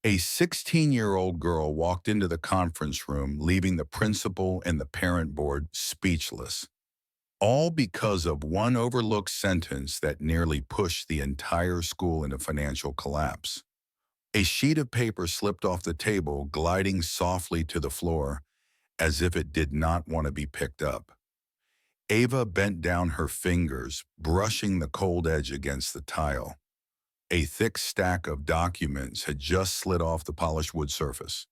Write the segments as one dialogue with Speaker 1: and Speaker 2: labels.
Speaker 1: A 16-year-old girl walked into the conference room, leaving the principal and the parent board speechless, all because of one overlooked sentence that nearly pushed the entire school into financial collapse. A sheet of paper slipped off the table, gliding softly to the floor, as if it did not want to be picked up. Ava bent down her fingers, brushing the cold edge against the tile. A thick stack of documents had just slid off the polished wood surface.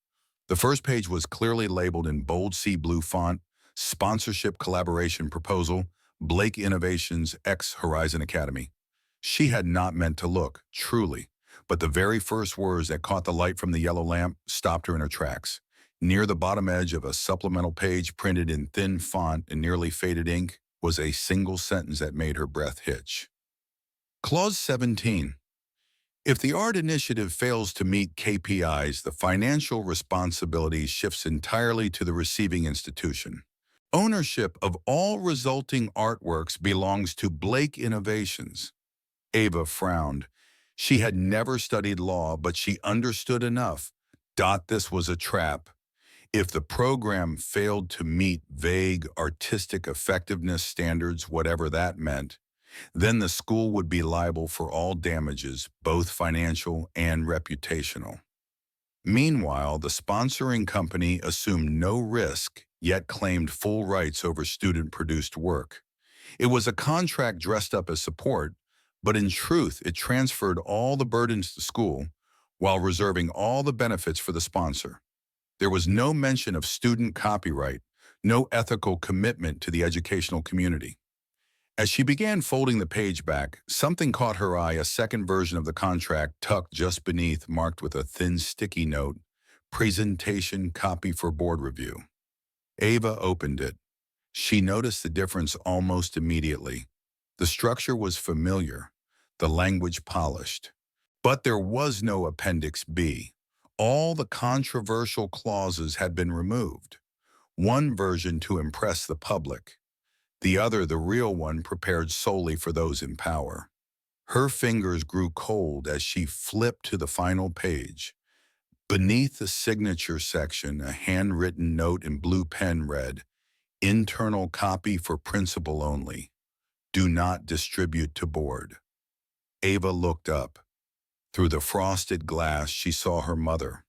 Speaker 1: The first page was clearly labeled in bold sea blue font, Sponsorship Collaboration Proposal, Blake Innovations X Horizon Academy. She had not meant to look, truly, but the very first words that caught the light from the yellow lamp stopped her in her tracks. Near the bottom edge of a supplemental page printed in thin font and nearly faded ink was a single sentence that made her breath hitch. Clause 17. If the art initiative fails to meet KPIs, the financial responsibility shifts entirely to the receiving institution. Ownership of all resulting artworks belongs to Blake Innovations. Ava frowned. She had never studied law, but she understood enough. This was a trap. If the program failed to meet vague artistic effectiveness standards, whatever that meant, then the school would be liable for all damages, both financial and reputational. Meanwhile, the sponsoring company assumed no risk, yet claimed full rights over student-produced work. It was a contract dressed up as support, but in truth, it transferred all the burdens to school while reserving all the benefits for the sponsor. There was no mention of student copyright, no ethical commitment to the educational community. As she began folding the page back, something caught her eye, a second version of the contract tucked just beneath, marked with a thin sticky note, Presentation Copy for Board Review. Ava opened it. She noticed the difference almost immediately. The structure was familiar, the language polished. But there was no Appendix B. All the controversial clauses had been removed. One version to impress the public, the other, the real one, prepared solely for those in power. Her fingers grew cold as she flipped to the final page. Beneath the signature section, a handwritten note in blue pen read, Internal copy for principal only. Do not distribute to board. Ava looked up. Through the frosted glass, she saw her mother.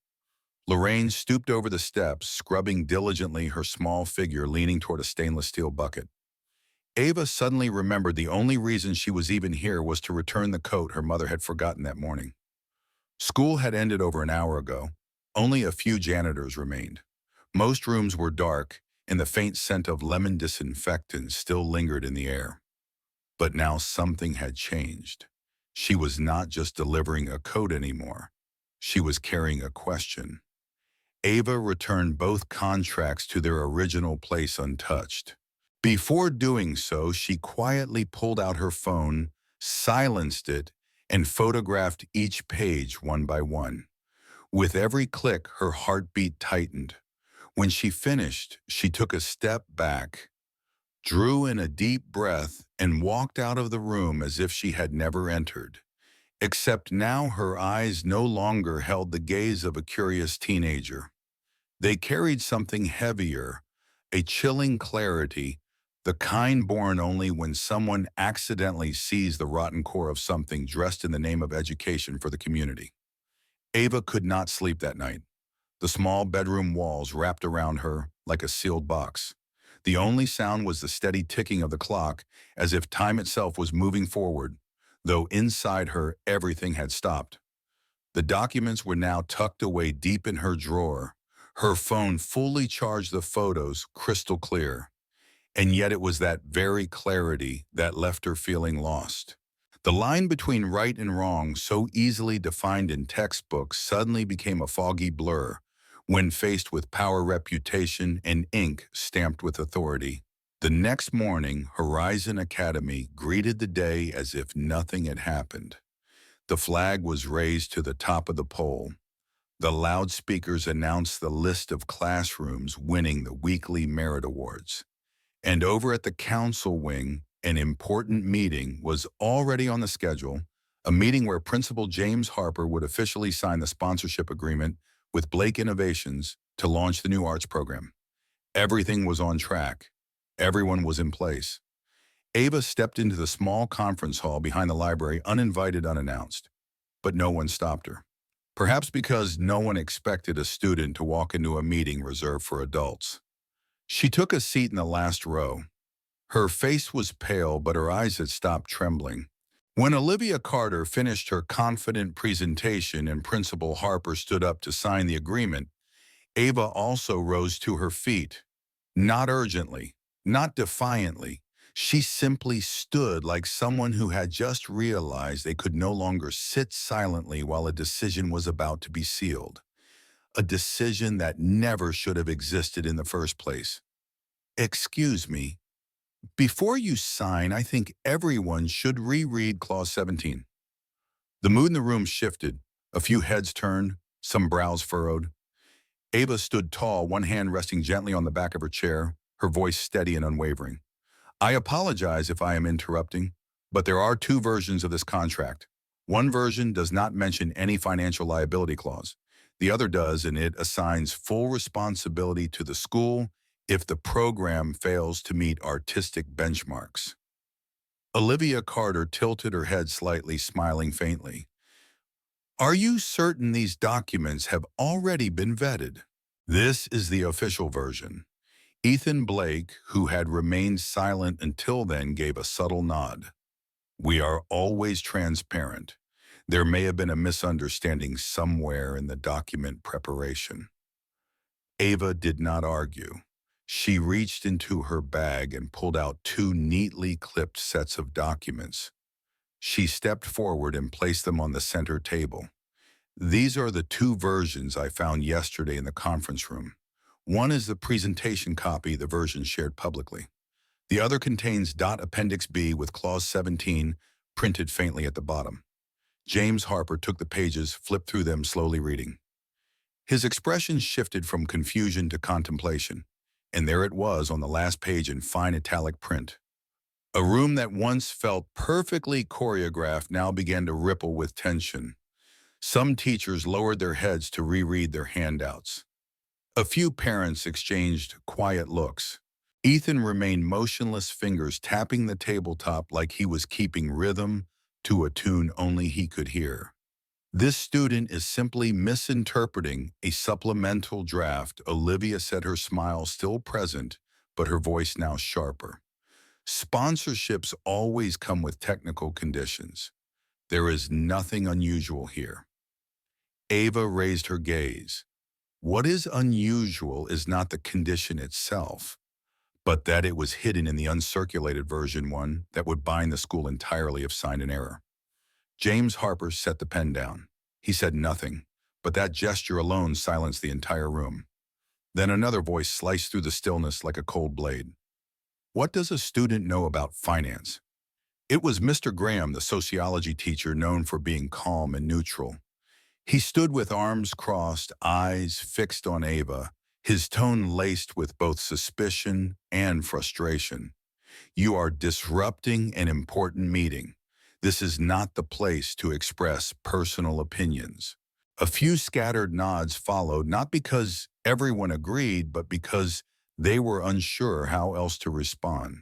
Speaker 1: Lorraine stooped over the steps, scrubbing diligently, her small figure leaning toward a stainless steel bucket. Ava suddenly remembered the only reason she was even here was to return the coat her mother had forgotten that morning. School had ended over an hour ago. Only a few janitors remained. Most rooms were dark, and the faint scent of lemon disinfectant still lingered in the air. But now something had changed. She was not just delivering a coat anymore. She was carrying a question. Ava returned both contracts to their original place untouched. Before doing so, she quietly pulled out her phone, silenced it, and photographed each page one by one. With every click, her heartbeat tightened. When she finished, she took a step back, drew in a deep breath, and walked out of the room as if she had never entered. Except now her eyes no longer held the gaze of a curious teenager. They carried something heavier, a chilling clarity, the kind born only when someone accidentally sees the rotten core of something dressed in the name of education for the community. Ava could not sleep that night. The small bedroom walls wrapped around her like a sealed box. The only sound was the steady ticking of the clock, as if time itself was moving forward, though inside her everything had stopped. The documents were now tucked away deep in her drawer. Her phone fully charged, the photos crystal clear. And yet it was that very clarity that left her feeling lost. The line between right and wrong, so easily defined in textbooks, suddenly became a foggy blur when faced with power, reputation, and ink stamped with authority. The next morning, Horizon Academy greeted the day as if nothing had happened. The flag was raised to the top of the pole. The loudspeakers announced the list of classrooms winning the weekly merit awards. And over at the council wing, an important meeting was already on the schedule, a meeting where Principal James Harper would officially sign the sponsorship agreement with Blake Innovations to launch the new arts program. Everything was on track. Everyone was in place. Ava stepped into the small conference hall behind the library uninvited, unannounced, but no one stopped her. Perhaps because no one expected a student to walk into a meeting reserved for adults. She took a seat in the last row. Her face was pale, but her eyes had stopped trembling. When Olivia Carter finished her confident presentation and Principal Harper stood up to sign the agreement, Ava also rose to her feet. Not urgently, not defiantly. She simply stood like someone who had just realized they could no longer sit silently while a decision was about to be sealed. A decision that never should have existed in the first place. Excuse me, before you sign, I think everyone should reread Clause 17. The mood in the room shifted. A few heads turned, some brows furrowed. Ava stood tall, one hand resting gently on the back of her chair, her voice steady and unwavering. I apologize if I am interrupting, but there are two versions of this contract. One version does not mention any financial liability clause. The other does, and it assigns full responsibility to the school if the program fails to meet artistic benchmarks. Olivia Carter tilted her head slightly, smiling faintly. Are you certain these documents have already been vetted? This is the official version. Ethan Blake, who had remained silent until then, gave a subtle nod. We are always transparent. There may have been a misunderstanding somewhere in the document preparation. Ava did not argue. She reached into her bag and pulled out two neatly clipped sets of documents. She stepped forward and placed them on the center table. These are the two versions I found yesterday in the conference room. One is the presentation copy, the version shared publicly. The other contains Appendix B with Clause 17 printed faintly at the bottom. James Harper took the pages, flipped through them, slowly reading. His expression shifted from confusion to contemplation, and there it was on the last page in fine italic print. A room that once felt perfectly choreographed now began to ripple with tension. Some teachers lowered their heads to reread their handouts. A few parents exchanged quiet looks. Ethan remained motionless, fingers tapping the tabletop like he was keeping rhythm to a tune only he could hear. This student is simply misinterpreting a supplemental draft, Olivia said, her smile still present, but her voice now sharper. Sponsorships always come with technical conditions. There is nothing unusual here. Ava raised her gaze. What is unusual is not the condition itself, but that it was hidden in the uncirculated version, one that would bind the school entirely if signed in error. James Harper set the pen down. He said nothing, but that gesture alone silenced the entire room. Then another voice sliced through the stillness like a cold blade. What does a student know about finance? It was Mr. Graham, the sociology teacher known for being calm and neutral. He stood with arms crossed, eyes fixed on Ava, his tone laced with both suspicion and frustration. You are disrupting an important meeting. This is not the place to express personal opinions. A few scattered nods followed, not because everyone agreed, but because they were unsure how else to respond.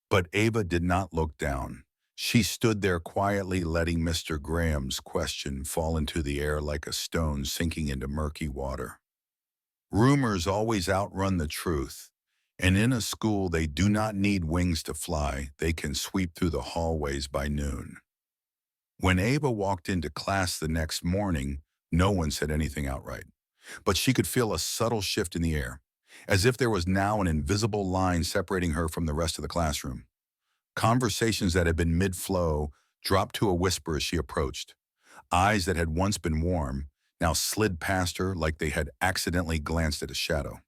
Speaker 1: But Ava did not look down. She stood there quietly, letting Mr. Graham's question fall into the air like a stone sinking into murky water. Rumors always outrun the truth, and in a school they do not need wings to fly. They can sweep through the hallways by noon. When Ava walked into class the next morning, no one said anything outright, but she could feel a subtle shift in the air, as if there was now an invisible line separating her from the rest of the classroom. Conversations that had been mid-flow dropped to a whisper as she approached. Eyes that had once been warm now slid past her like they had accidentally glanced at a shadow.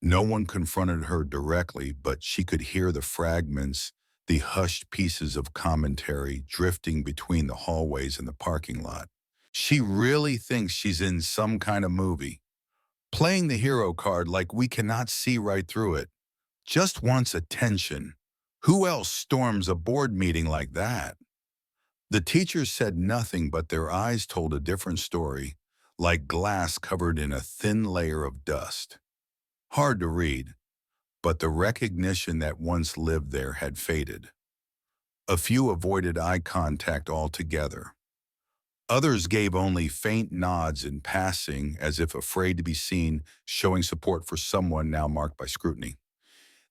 Speaker 1: No one confronted her directly, but she could hear the fragments, the hushed pieces of commentary drifting between the hallways and the parking lot. She really thinks she's in some kind of movie, playing the hero card like we cannot see right through it. Just wants attention. Who else storms a board meeting like that? The teachers said nothing, but their eyes told a different story, like glass covered in a thin layer of dust. Hard to read, but the recognition that once lived there had faded. A few avoided eye contact altogether. Others gave only faint nods in passing as if afraid to be seen, showing support for someone now marked by scrutiny.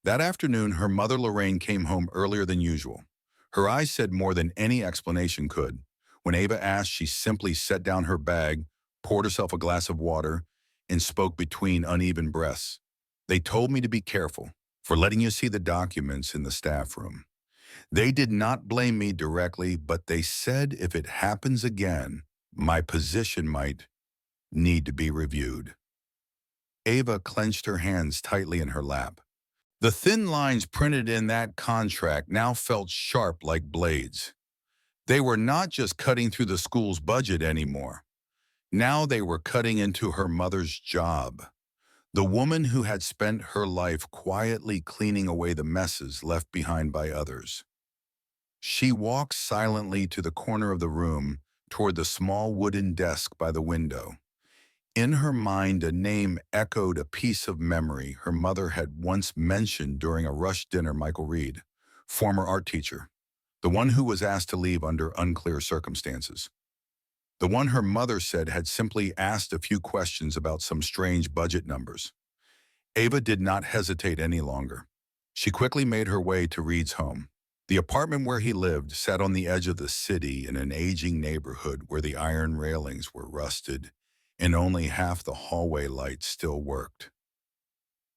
Speaker 1: That afternoon, her mother Lorraine came home earlier than usual. Her eyes said more than any explanation could. When Ava asked, she simply set down her bag, poured herself a glass of water, and spoke between uneven breaths. They told me to be careful for letting you see the documents in the staff room. They did not blame me directly, but they said if it happens again, my position might need to be reviewed. Ava clenched her hands tightly in her lap. The thin lines printed in that contract now felt sharp like blades. They were not just cutting through the school's budget anymore. Now they were cutting into her mother's job. The woman who had spent her life quietly cleaning away the messes left behind by others. She walked silently to the corner of the room, toward the small wooden desk by the window. In her mind, a name echoed a piece of memory her mother had once mentioned during a rush dinner. Michael Reed, former art teacher, the one who was asked to leave under unclear circumstances. The one her mother said had simply asked a few questions about some strange budget numbers. Ava did not hesitate any longer. She quickly made her way to Reed's home. The apartment where he lived sat on the edge of the city in an aging neighborhood where the iron railings were rusted and only half the hallway lights still worked.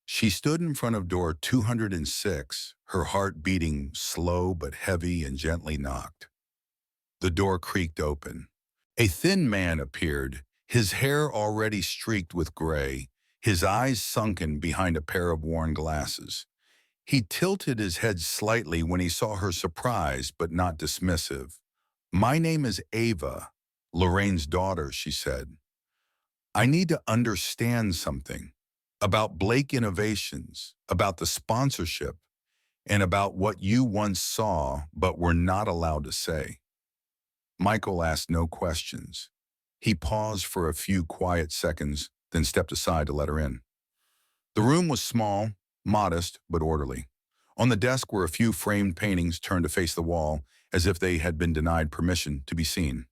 Speaker 1: She stood in front of door 206, her heart beating slow but heavy, and gently knocked. The door creaked open. A thin man appeared, his hair already streaked with gray, his eyes sunken behind a pair of worn glasses. He tilted his head slightly when he saw her, surprised but not dismissive. "My name is Ava, Lorraine's daughter," she said. "I need to understand something about Blake Innovations, about the sponsorship, and about what you once saw but were not allowed to say." Michael asked no questions. He paused for a few quiet seconds, then stepped aside to let her in. The room was small, modest, but orderly. On the desk were a few framed paintings turned to face the wall, as if they had been denied permission to be seen.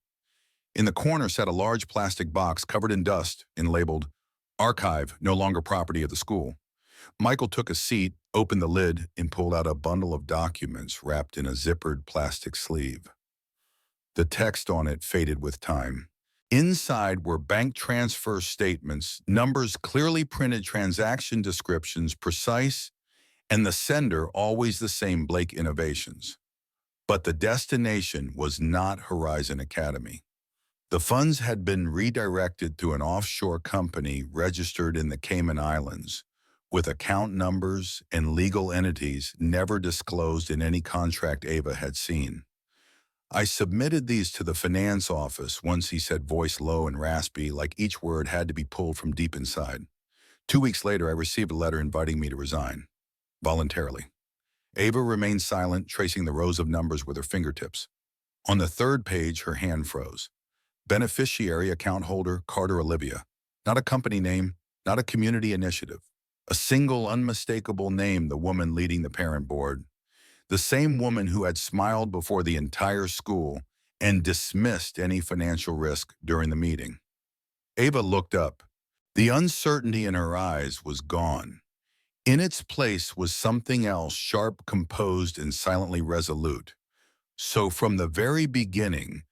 Speaker 1: In the corner sat a large plastic box covered in dust and labeled, "Archive, no longer property of the school." Michael took a seat, opened the lid, and pulled out a bundle of documents wrapped in a zippered plastic sleeve. The text on it faded with time. Inside were bank transfer statements, numbers clearly printed, transaction descriptions precise, and the sender always the same, Blake Innovations. But the destination was not Horizon Academy. The funds had been redirected to an offshore company registered in the Cayman Islands, with account numbers and legal entities never disclosed in any contract Ava had seen. "I submitted these to the finance office," once he said, voice low and raspy, like each word had to be pulled from deep inside. "2 weeks later, I received a letter inviting me to resign. Voluntarily." Ava remained silent, tracing the rows of numbers with her fingertips. On the third page, her hand froze. Beneficiary account holder Carter Olivia. Not a company name, not a community initiative. A single unmistakable name, the woman leading the parent board. The same woman who had smiled before the entire school and dismissed any financial risk during the meeting. Ava looked up. The uncertainty in her eyes was gone. In its place was something else, sharp, composed, and silently resolute. "So from the very beginning,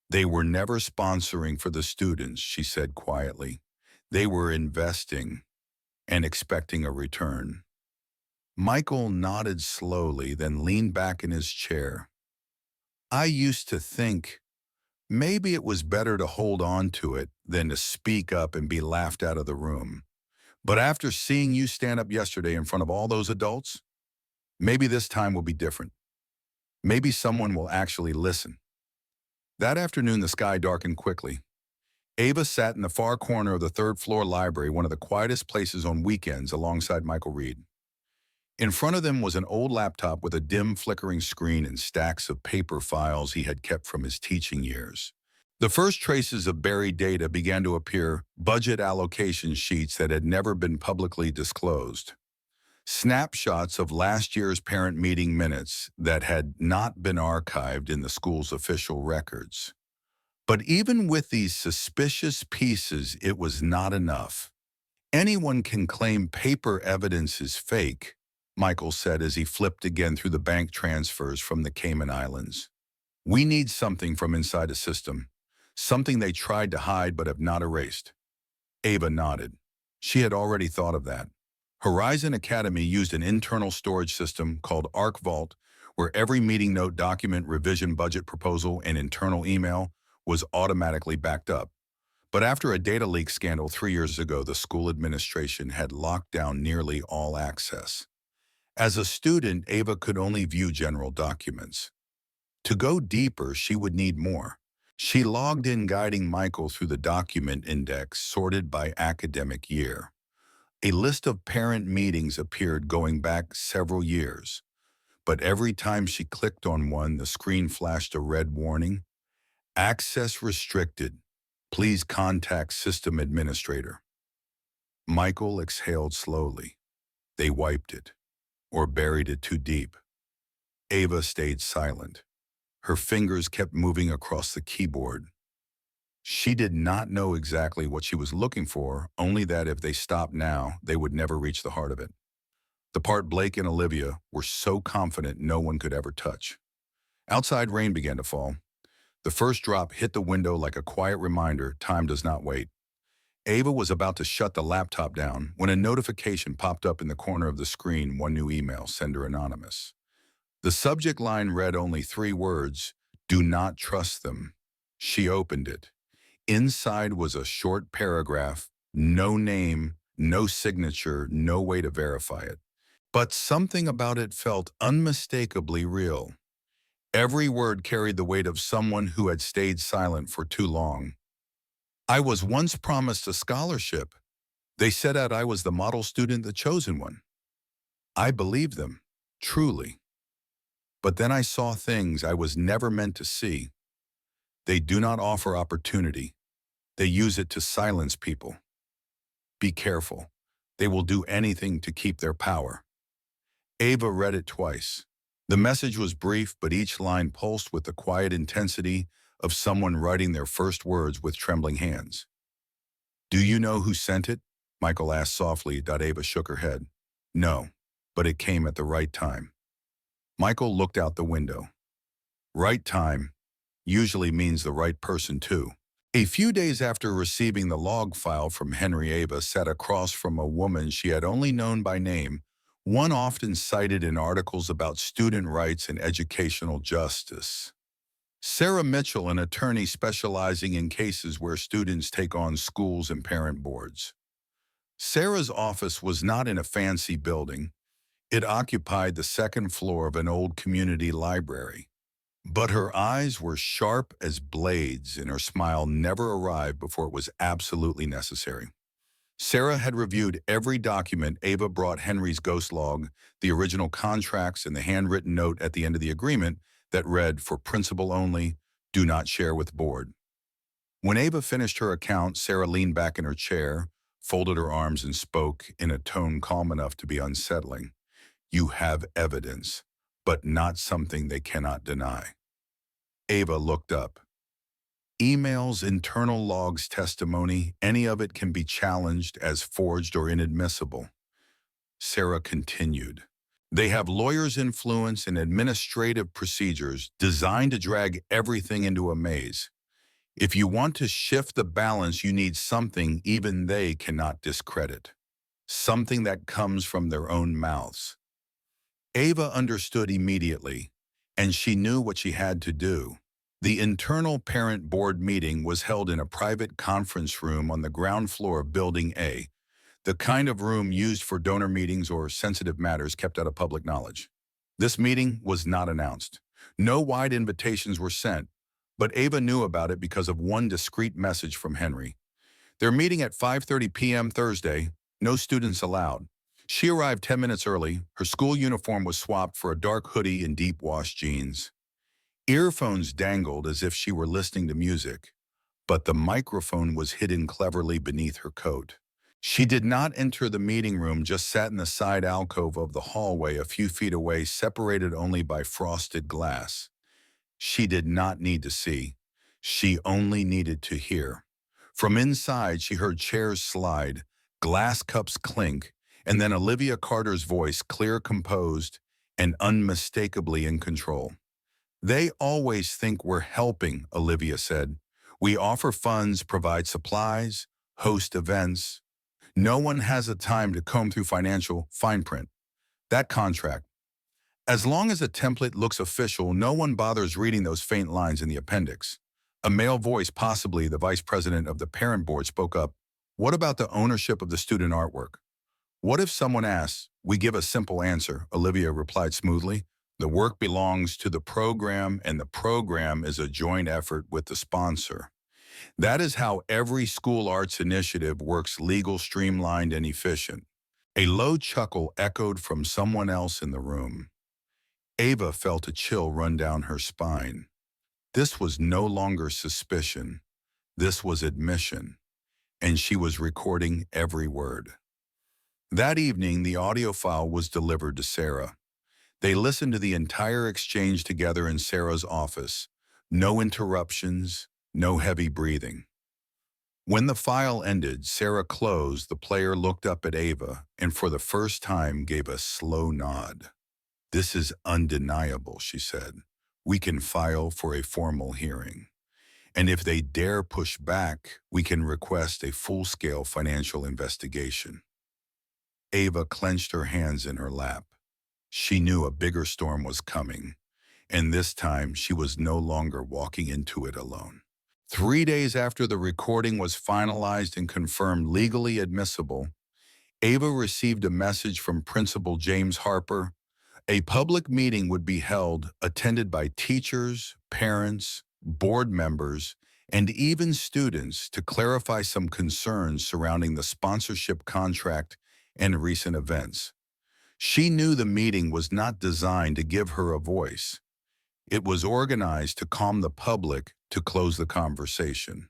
Speaker 1: they were never sponsoring for the students," she said quietly. "They were investing and expecting a return." Michael nodded slowly, then leaned back in his chair. "I used to think maybe it was better to hold on to it than to speak up and be laughed out of the room. But after seeing you stand up yesterday in front of all those adults, maybe this time will be different. Maybe someone will actually listen." That afternoon, the sky darkened quickly. Ava sat in the far corner of the third-floor library, one of the quietest places on weekends, alongside Michael Reed. In front of them was an old laptop with a dim, flickering screen and stacks of paper files he had kept from his teaching years. The first traces of buried data began to appear, budget allocation sheets that had never been publicly disclosed, snapshots of last year's parent meeting minutes that had not been archived in the school's official records. But even with these suspicious pieces, it was not enough. Anyone can claim paper evidence is fake, Michael said as he flipped again through the bank transfers from the Cayman Islands. We need something from inside a system, something they tried to hide but have not erased. Ava nodded. She had already thought of that. Horizon Academy used an internal storage system called ArcVault, where every meeting note, document, revision, budget proposal, and internal email was automatically backed up. But after a data leak scandal 3 years ago, the school administration had locked down nearly all access. As a student, Ava could only view general documents. To go deeper, she would need more. She logged in, guiding Michael through the document index sorted by academic year. A list of parent meetings appeared going back several years, but every time she clicked on one, the screen flashed a red warning. Access restricted. Please contact system administrator. Michael exhaled slowly. They wiped it, or buried it too deep. Ava stayed silent. Her fingers kept moving across the keyboard. She did not know exactly what she was looking for, only that if they stopped now, they would never reach the heart of it. The part Blake and Olivia were so confident no one could ever touch. Outside, rain began to fall. The first drop hit the window like a quiet reminder time does not wait. Ava was about to shut the laptop down when a notification popped up in the corner of the screen. One new email, sender anonymous. The subject line read only 3 words, "Do not trust them." She opened it. Inside was a short paragraph, no name, no signature, no way to verify it. But something about it felt unmistakably real. Every word carried the weight of someone who had stayed silent for too long. I was once promised a scholarship. They said that I was the model student, the chosen one. I believed them, truly. But then I saw things I was never meant to see. They do not offer opportunity. They use it to silence people. Be careful. They will do anything to keep their power. Ava read it twice. The message was brief, but each line pulsed with the quiet intensity of someone writing their first words with trembling hands. Do you know who sent it? Michael asked softly. Ava shook her head. No, but it came at the right time. Michael looked out the window. Right time usually means the right person too. A few days after receiving the log file from Henry, Ava sat across from a woman she had only known by name, one often cited in articles about student rights and educational justice. Sarah Mitchell, an attorney specializing in cases where students take on schools and parent boards. Sarah's office was not in a fancy building. It occupied the second floor of an old community library. But her eyes were sharp as blades, and her smile never arrived before it was absolutely necessary. Sarah had reviewed every document. Ava brought Henry's ghost log, the original contracts, and the handwritten note at the end of the agreement that read, "For principal only, do not share with board." When Ava finished her account, Sarah leaned back in her chair, folded her arms, and spoke in a tone calm enough to be unsettling. You have evidence, but not something they cannot deny. Ava looked up. Emails, internal logs, testimony, any of it can be challenged as forged or inadmissible. Sarah continued. They have lawyers' influence and administrative procedures designed to drag everything into a maze. If you want to shift the balance, you need something even they cannot discredit. Something that comes from their own mouths. Ava understood immediately, and she knew what she had to do. The internal parent board meeting was held in a private conference room on the ground floor of Building A, the kind of room used for donor meetings or sensitive matters kept out of public knowledge. This meeting was not announced. No wide invitations were sent, but Ava knew about it because of one discreet message from Henry. They're meeting at 5:30 p.m. Thursday, no students allowed. She arrived 10 minutes early. Her school uniform was swapped for a dark hoodie and deep-wash jeans. Earphones dangled as if she were listening to music, but the microphone was hidden cleverly beneath her coat. She did not enter the meeting room, just sat in the side alcove of the hallway a few feet away, separated only by frosted glass. She did not need to see. She only needed to hear. From inside, she heard chairs slide, glass cups clink, and then Olivia Carter's voice, clear, composed, and unmistakably in control. "They always think we're helping," Olivia said. "We offer funds, provide supplies, host events. No one has the time to comb through financial fine print. That contract. As long as a template looks official, no one bothers reading those faint lines in the appendix." A male voice, possibly the vice president of the parent board, spoke up. "What about the ownership of the student artwork? What if someone asks?" "We give a simple answer," Olivia replied smoothly. "The work belongs to the program, and the program is a joint effort with the sponsor." That is how every school arts initiative works: legal, streamlined, and efficient. A low chuckle echoed from someone else in the room. Ava felt a chill run down her spine. This was no longer suspicion. This was admission, and she was recording every word. That evening, the audio file was delivered to Sarah. They listened to the entire exchange together in Sarah's office. No interruptions, no heavy breathing. When the file ended, Sarah closed. The player looked up at Ava and for the first time gave a slow nod. "This is undeniable," she said. "We can file for a formal hearing. And if they dare push back, we can request a full-scale financial investigation." Ava clenched her hands in her lap. She knew a bigger storm was coming, and this time she was no longer walking into it alone. 3 days after the recording was finalized and confirmed legally admissible, Ava received a message from Principal James Harper. A public meeting would be held, attended by teachers, parents, board members, and even students, to clarify some concerns surrounding the sponsorship contract and recent events. She knew the meeting was not designed to give her a voice. It was organized to calm the public, to close the conversation.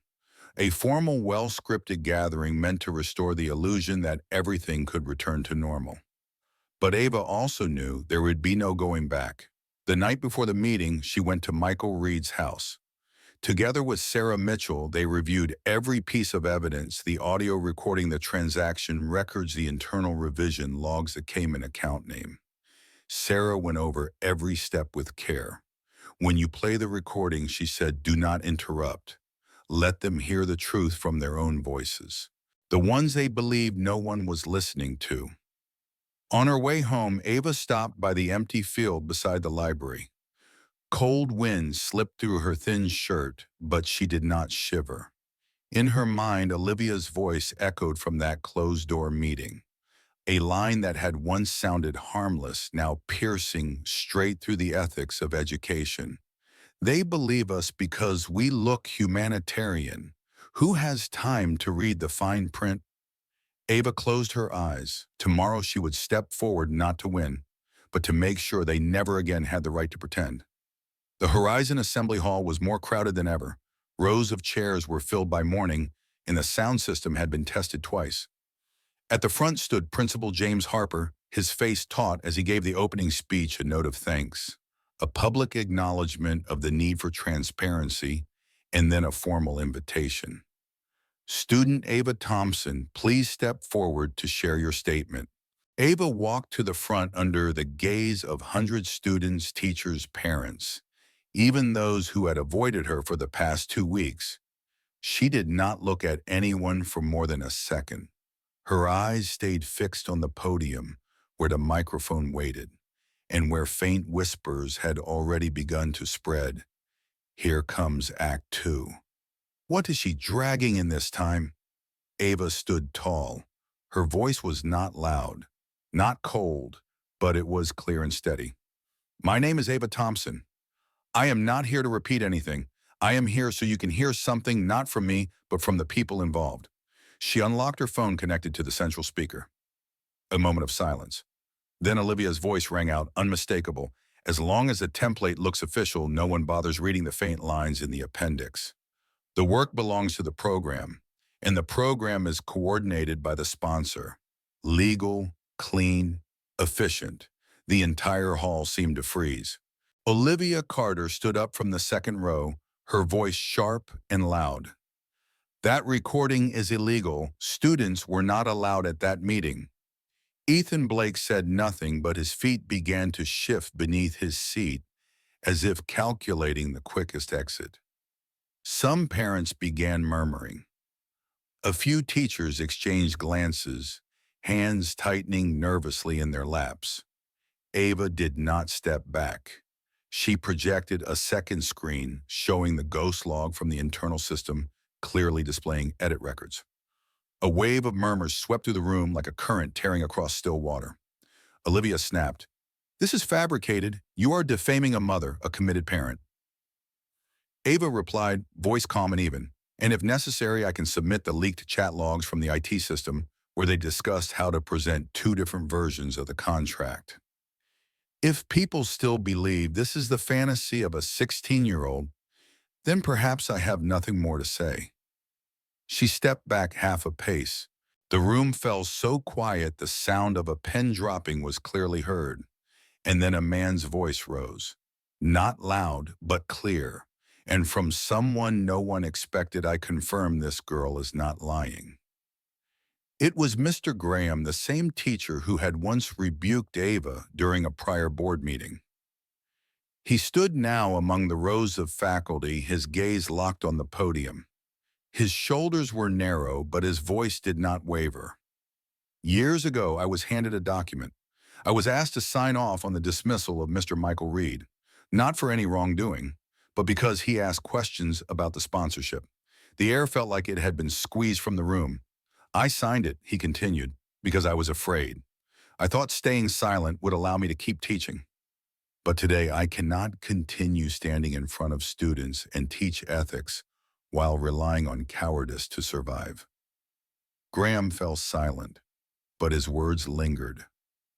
Speaker 1: A formal, well-scripted gathering meant to restore the illusion that everything could return to normal. But Ava also knew there would be no going back. The night before the meeting, she went to Michael Reed's house. Together with Sarah Mitchell, they reviewed every piece of evidence: the audio recording, the transaction records, the internal revision logs, the Cayman account name. Sarah went over every step with care. "When you play the recording," she said, "do not interrupt. Let them hear the truth from their own voices, the ones they believe no one was listening to." On her way home, Ava stopped by the empty field beside the library. Cold winds slipped through her thin shirt, but she did not shiver. In her mind, Olivia's voice echoed from that closed-door meeting. A line that had once sounded harmless, now piercing straight through the ethics of education. "They believe us because we look humanitarian. Who has time to read the fine print?" Ava closed her eyes. Tomorrow she would step forward, not to win, but to make sure they never again had the right to pretend. The Horizon Assembly Hall was more crowded than ever. Rows of chairs were filled by morning, and the sound system had been tested twice. At the front stood Principal James Harper, his face taut as he gave the opening speech, a note of thanks, a public acknowledgement of the need for transparency, and then a formal invitation. "Student Ava Thompson, please step forward to share your statement." Ava walked to the front under the gaze of hundreds of students, teachers, parents, even those who had avoided her for the past 2 weeks. She did not look at anyone for more than a second. Her eyes stayed fixed on the podium, where the microphone waited, and where faint whispers had already begun to spread. "Here comes Act Two. What is she dragging in this time?" Ava stood tall. Her voice was not loud, not cold, but it was clear and steady. "My name is Ava Thompson. I am not here to repeat anything. I am here so you can hear something, not from me, but from the people involved." She unlocked her phone, connected to the central speaker. A moment of silence. Then Olivia's voice rang out, unmistakable. As long as the template looks official, no one bothers reading the faint lines in the appendix. The work belongs to the program, and the program is coordinated by the sponsor. Legal, clean, efficient. The entire hall seemed to freeze. Olivia Carter stood up from the second row, her voice sharp and loud. That recording is illegal. Students were not allowed at that meeting. Ethan Blake said nothing, but his feet began to shift beneath his seat, as if calculating the quickest exit. Some parents began murmuring. A few teachers exchanged glances, hands tightening nervously in their laps. Ava did not step back. She projected a second screen showing the ghost log from the internal system, clearly displaying edit records. A wave of murmurs swept through the room like a current tearing across still water. Olivia snapped, "This is fabricated. You are defaming a mother, a committed parent." Ava replied, voice calm and even, "And if necessary, I can submit the leaked chat logs from the IT system where they discussed how to present two different versions of the contract. If people still believe this is the fantasy of a 16-year-old, then perhaps I have nothing more to say." She stepped back half a pace. The room fell so quiet the sound of a pen dropping was clearly heard. And then a man's voice rose. Not loud, but clear. And from someone no one expected, "I confirm this girl is not lying." It was Mr. Graham, the same teacher who had once rebuked Ava during a prior board meeting. He stood now among the rows of faculty, his gaze locked on the podium. His shoulders were narrow, but his voice did not waver. "Years ago, I was handed a document. I was asked to sign off on the dismissal of Mr. Michael Reed, not for any wrongdoing, but because he asked questions about the sponsorship. The air felt like it had been squeezed from the room. I signed it," he continued, "because I was afraid. I thought staying silent would allow me to keep teaching. But today I cannot continue standing in front of students and teach ethics while relying on cowardice to survive." Graham fell silent, but his words lingered,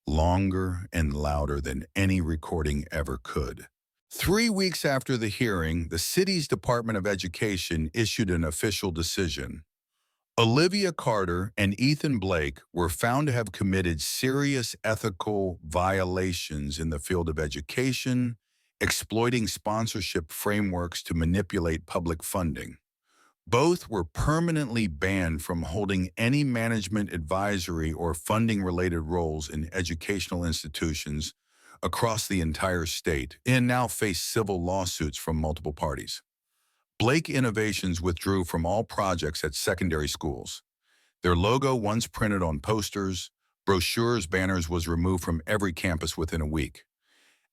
Speaker 1: longer and louder than any recording ever could. 3 weeks after the hearing, the city's Department of Education issued an official decision. Olivia Carter and Ethan Blake were found to have committed serious ethical violations in the field of education, exploiting sponsorship frameworks to manipulate public funding. Both were permanently banned from holding any management, advisory, or funding-related roles in educational institutions across the entire state and now face civil lawsuits from multiple parties. Blake Innovations withdrew from all projects at secondary schools. Their logo, once printed on posters, brochures, banners, was removed from every campus within a week.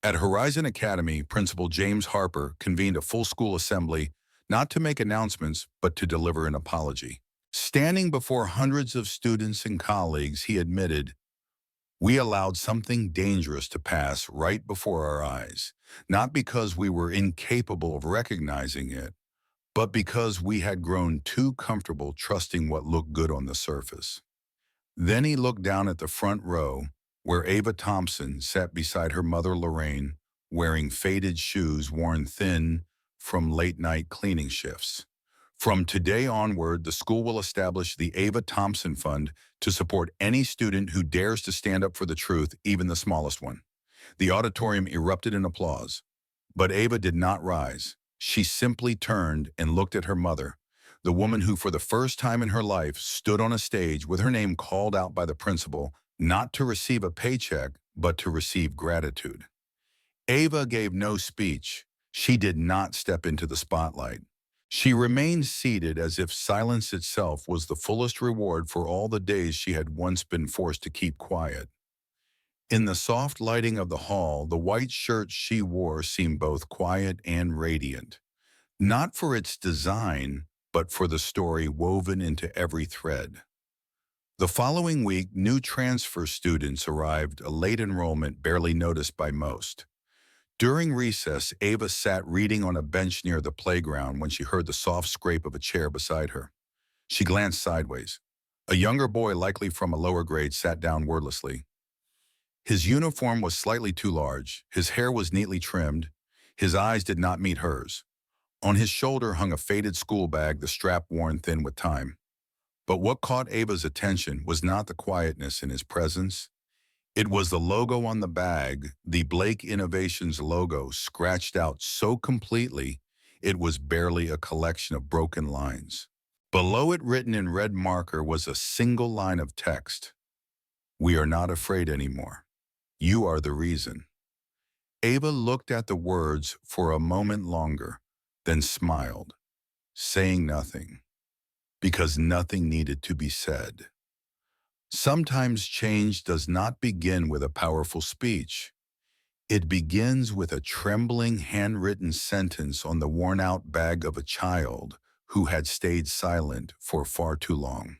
Speaker 1: At Horizon Academy, Principal James Harper convened a full school assembly not to make announcements, but to deliver an apology. Standing before hundreds of students and colleagues, he admitted, "We allowed something dangerous to pass right before our eyes, not because we were incapable of recognizing it, but because we had grown too comfortable trusting what looked good on the surface." Then he looked down at the front row, where Ava Thompson sat beside her mother Lorraine, wearing faded shoes worn thin from late-night cleaning shifts. "From today onward, the school will establish the Ava Thompson Fund to support any student who dares to stand up for the truth, even the smallest one." The auditorium erupted in applause. But Ava did not rise. She simply turned and looked at her mother, the woman who for the first time in her life stood on a stage with her name called out by the principal, not to receive a paycheck, but to receive gratitude. Ava gave no speech. She did not step into the spotlight. She remained seated as if silence itself was the fullest reward for all the days she had once been forced to keep quiet. In the soft lighting of the hall, the white shirt she wore seemed both quiet and radiant, not for its design, but for the story woven into every thread. The following week, new transfer students arrived, a late enrollment barely noticed by most. During recess, Ava sat reading on a bench near the playground when she heard the soft scrape of a chair beside her. She glanced sideways. A younger boy, likely from a lower grade, sat down wordlessly. His uniform was slightly too large, his hair was neatly trimmed, his eyes did not meet hers. On his shoulder hung a faded school bag, the strap worn thin with time. But what caught Ava's attention was not the quietness in his presence. It was the logo on the bag, the Blake Innovations logo, scratched out so completely it was barely a collection of broken lines. Below it, written in red marker, was a single line of text. "We are not afraid anymore. You are the reason." Ava looked at the words for a moment longer, then smiled, saying nothing, because nothing needed to be said. Sometimes change does not begin with a powerful speech. It begins with a trembling handwritten sentence on the worn-out bag of a child who had stayed silent for far too long.